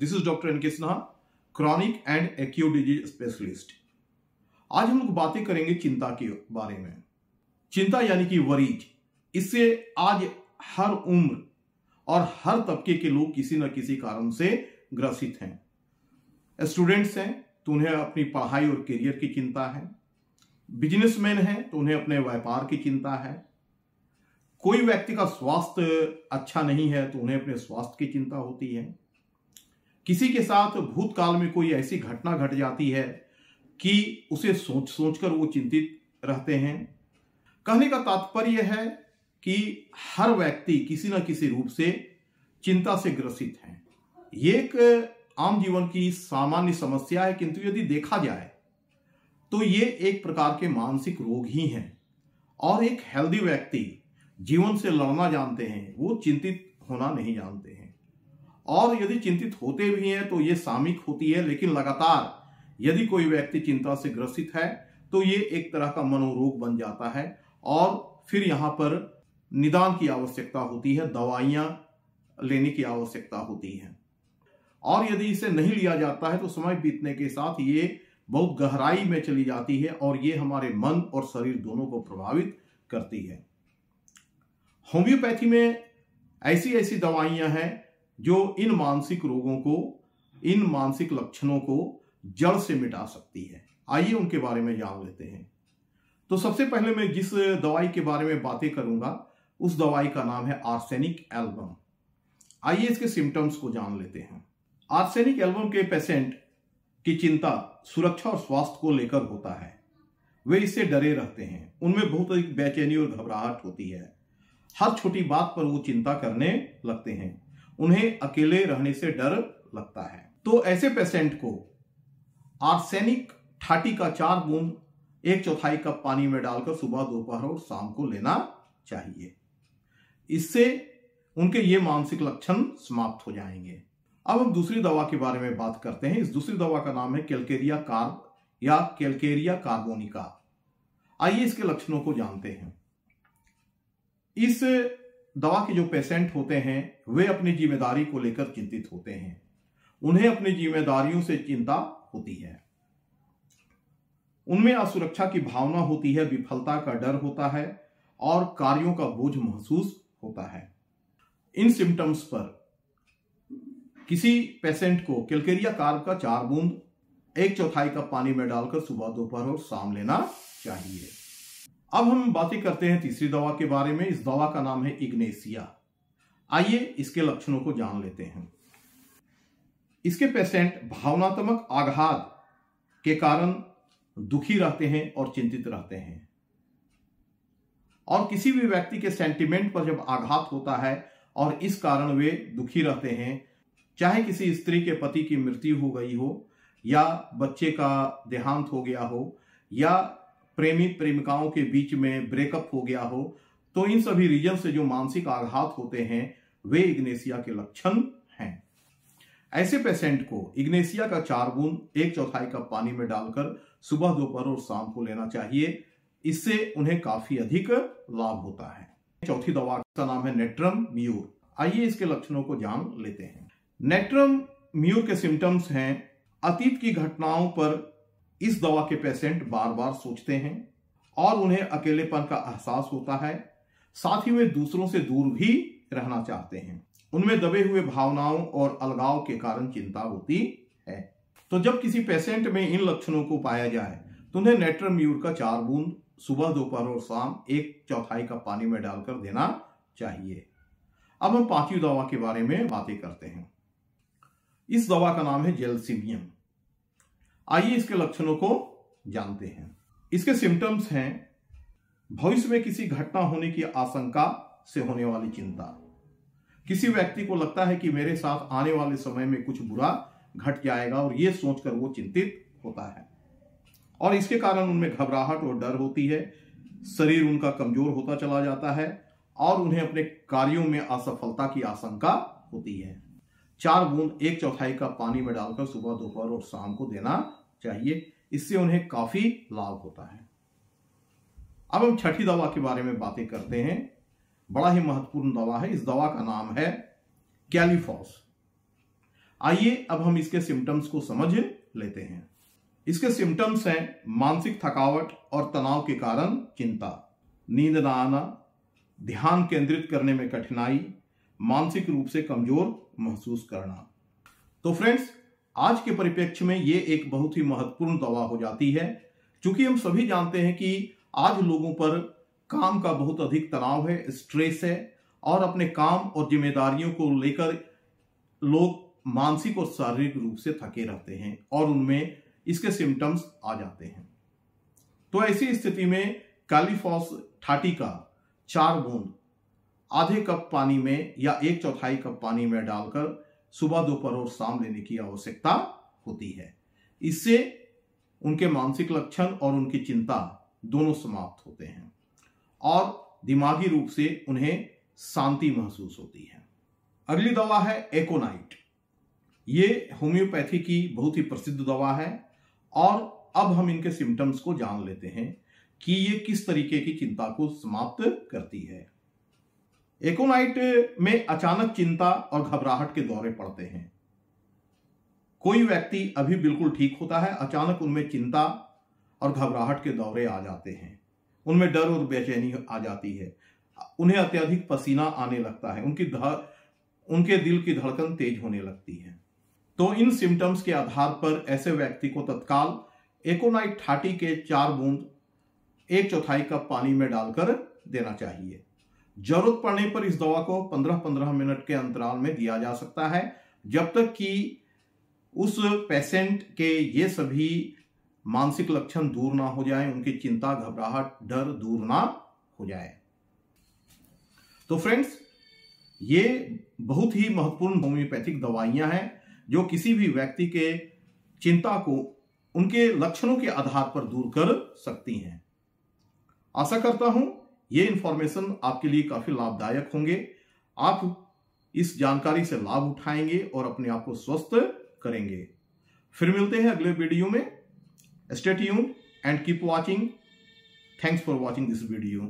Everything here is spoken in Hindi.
दिस इज डॉक्टर एन के Sinha, chronic and acute disease specialist. आज हम लोग बातें करेंगे चिंता के बारे में। चिंता यानी कि वरीज, इससे आज हर उम्र और हर तबके के लोग किसी न किसी कारण से ग्रसित हैं। स्टूडेंट्स हैं तो उन्हें अपनी पढ़ाई और करियर की चिंता है, बिजनेसमैन हैं तो उन्हें अपने व्यापार की चिंता है, कोई व्यक्ति का स्वास्थ्य अच्छा नहीं है तो उन्हें अपने स्वास्थ्य की चिंता होती है, किसी के साथ भूतकाल में कोई ऐसी घटना घट जाती है कि उसे सोच सोचकर वो चिंतित रहते हैं। कहने का तात्पर्य है कि हर व्यक्ति किसी न किसी रूप से चिंता से ग्रसित है। ये एक आम जीवन की सामान्य समस्या है, किंतु यदि देखा जाए तो ये एक प्रकार के मानसिक रोग ही हैं। और एक हेल्दी व्यक्ति जीवन से लड़ना जानते हैं, वो चिंतित होना नहीं जानते हैं। और यदि चिंतित होते भी हैं तो ये सामयिक होती है, लेकिन लगातार यदि कोई व्यक्ति चिंता से ग्रसित है तो ये एक तरह का मनोरोग बन जाता है और फिर यहाँ पर निदान की आवश्यकता होती है, दवाइयाँ लेने की आवश्यकता होती है। और यदि इसे नहीं लिया जाता है तो समय बीतने के साथ ये बहुत गहराई में चली जाती है और ये हमारे मन और शरीर दोनों को प्रभावित करती है। होम्योपैथी में ऐसी ऐसी दवाइयाँ हैं जो इन मानसिक रोगों को, इन मानसिक लक्षणों को जड़ से मिटा सकती है। आइए उनके बारे में जान लेते हैं। तो सबसे पहले मैं जिस दवाई के बारे में बातें करूंगा उस दवाई का नाम है आर्सेनिक एल्बम। आइए इसके सिम्टम्स को जान लेते हैं। आर्सेनिक एल्बम के पेशेंट की चिंता सुरक्षा और स्वास्थ्य को लेकर होता है। वे इससे डरे रहते हैं, उनमें बहुत अधिक बेचैनी और घबराहट होती है। हर छोटी बात पर वो चिंता करने लगते हैं, उन्हें अकेले रहने से डर लगता है। तो ऐसे पेशेंट को आर्सेनिक 30 का 4 बूंद 1/4 कप पानी में डालकर सुबह, दोपहर और शाम को लेना चाहिए। इससे उनके ये मानसिक लक्षण समाप्त हो जाएंगे। अब हम दूसरी दवा के बारे में बात करते हैं। इस दूसरी दवा का नाम है कैलकेरिया कार्ब या कैलकेरिया कार्बोनिका। आइए इसके लक्षणों को जानते हैं। इस दवा के जो पेशेंट होते हैं वे अपनी जिम्मेदारी को लेकर चिंतित होते हैं, उन्हें अपनी जिम्मेदारियों से चिंता होती है, उनमें असुरक्षा की भावना होती है, विफलता का डर होता है और कार्यों का बोझ महसूस होता है। इन सिम्टम्स पर किसी पेशेंट को कैलकेरिया कार्ब का 4 बूंद 1/4 कप पानी में डालकर सुबह, दोपहर और शाम लेना चाहिए। अब हम बातें करते हैं तीसरी दवा के बारे में। इस दवा का नाम है इग्नेसिया। आइए इसके लक्षणों को जान लेते हैं। इसके पेशेंट भावनात्मक आघात के कारण दुखी रहते हैं और चिंतित रहते हैं। और किसी भी व्यक्ति के सेंटिमेंट पर जब आघात होता है और इस कारण वे दुखी रहते हैं, चाहे किसी स्त्री के पति की मृत्यु हो गई हो या बच्चे का देहांत हो गया हो या प्रेमी प्रेमिकाओं के बीच में ब्रेकअप हो गया हो, तो इन सभी रीजन से जो मानसिक आघात होते हैं वे इग्नेसिया के लक्षण हैं। ऐसे पेशेंट को इग्नेसिया का 4 बूंद 1/4 कप पानी में डालकर सुबह, दोपहर और शाम को लेना चाहिए। इससे उन्हें काफी अधिक लाभ होता है। चौथी दवा का नाम है नेट्रम म्यूर। आइए इसके लक्षणों को जान लेते हैं। नेट्रम म्यूर के सिम्टम्स हैं, अतीत की घटनाओं पर इस दवा के पेशेंट बार बार सोचते हैं और उन्हें अकेलेपन का एहसास होता है। साथ ही वे दूसरों से दूर भी रहना चाहते हैं, उनमें दबे हुए भावनाओं और अलगाव के कारण चिंता होती है। तो जब किसी पेशेंट में इन लक्षणों को पाया जाए तो उन्हें नेट्रम म्यूर का 4 बूंद सुबह, दोपहर और शाम 1/4 कप पानी में डालकर देना चाहिए। अब हम 5वीं दवा के बारे में बातें करते हैं। इस दवा का नाम है जेलसिमियम। आइए इसके लक्षणों को जानते हैं। इसके सिम्टम्स हैं, भविष्य में किसी घटना होने की आशंका से होने वाली चिंता। किसी व्यक्ति को लगता है कि मेरे साथ आने वाले समय में कुछ बुरा घट जाएगा और ये सोचकर वो चिंतित होता है और इसके कारण उनमें घबराहट और डर होती है, शरीर उनका कमजोर होता चला जाता है और उन्हें अपने कार्यों में असफलता की आशंका होती है। 4 बूंद 1/4 कप पानी में डालकर सुबह, दोपहर और शाम को देना चाहिए। इससे उन्हें काफी लाभ होता है। अब हम 6ठी दवा के बारे में बातें करते हैं। बड़ा ही महत्वपूर्ण दवा है। इस दवा का नाम है कैलिफॉस। आइए अब हम इसके सिम्टम्स को समझ लेते हैं। इसके सिम्टम्स हैं मानसिक थकावट और तनाव के कारण चिंता, नींद न आना, ध्यान केंद्रित करने में कठिनाई, मानसिक रूप से कमजोर महसूस करना। तो फ्रेंड्स, आज के परिप्रेक्ष्य में ये एक बहुत ही महत्वपूर्ण दवा हो जाती है, क्योंकि हम सभी जानते हैं कि आज लोगों पर काम का बहुत अधिक तनाव है, स्ट्रेस है, और अपने काम और जिम्मेदारियों को लेकर लोग मानसिक और शारीरिक रूप से थके रहते हैं और उनमें इसके सिम्टम्स आ जाते हैं। तो ऐसी स्थिति में कैलीफॉस 30 का 4 बूंद आधे कप पानी में या 1/4 कप पानी में डालकर सुबह, दोपहर और शाम लेने की आवश्यकता होती है। इससे उनके मानसिक लक्षण और उनकी चिंता दोनों समाप्त होते हैं और दिमागी रूप से उन्हें शांति महसूस होती है। अगली दवा है एकोनाइट। ये होम्योपैथी की बहुत ही प्रसिद्ध दवा है और अब हम इनके सिम्टम्स को जान लेते हैं कि ये किस तरीके की चिंता को समाप्त करती है। एकोनाइट में अचानक चिंता और घबराहट के दौरे पड़ते हैं। कोई व्यक्ति अभी बिल्कुल ठीक होता है, अचानक उनमें चिंता और घबराहट के दौरे आ जाते हैं, उनमें डर और बेचैनी आ जाती है, उन्हें अत्यधिक पसीना आने लगता है, उनके दिल की धड़कन तेज होने लगती है। तो इन सिम्टम्स के आधार पर ऐसे व्यक्ति को तत्काल एकोनाइट 30 के 4 बूंद 1/4 कप पानी में डालकर देना चाहिए। जरूरत पड़ने पर इस दवा को 15-15 मिनट के अंतराल में दिया जा सकता है, जब तक कि उस पेशेंट के ये सभी मानसिक लक्षण दूर ना हो जाए, उनकी चिंता, घबराहट, डर दूर ना हो जाए। तो फ्रेंड्स, ये बहुत ही महत्वपूर्ण होम्योपैथिक दवाइयां हैं जो किसी भी व्यक्ति के चिंता को उनके लक्षणों के आधार पर दूर कर सकती हैं। आशा करता हूं ये इंफॉर्मेशन आपके लिए काफी लाभदायक होंगे। आप इस जानकारी से लाभ उठाएंगे और अपने आप को स्वस्थ करेंगे। फिर मिलते हैं अगले वीडियो में। Stay tuned and keep watching. Thanks for watching this video.